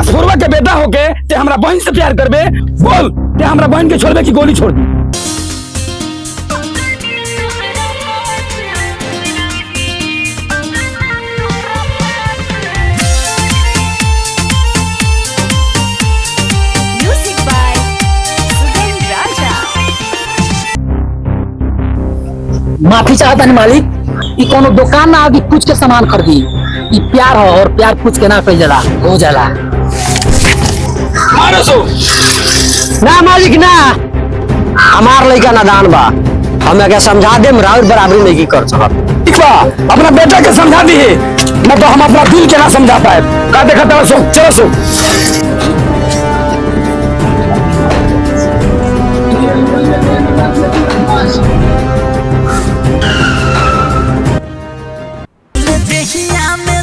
असुरवा के बेटा होके ते हमरा बहन से प्यार करबे। बोल ते हमरा बहन के छोड़बे की गोली छोड़ दी। माफी चाहता नहीं मालिक, ई कोनो दुकान ना आगे कुछ के सामान खरीदी। ई प्यार हो और प्यार कुछ के ना कह जाला हो जाला। मारो सो ना मालिक ना, हमार लड़का नादान बा, हमें क्या समझा दे राउर बराबरी नहीं की कर सकत। ठीक बा, अपना बेटा के समझा दी है, मैं तो हम अपना दिल के ना समझा पाए। का देखा था सो चलो सो। देखिया में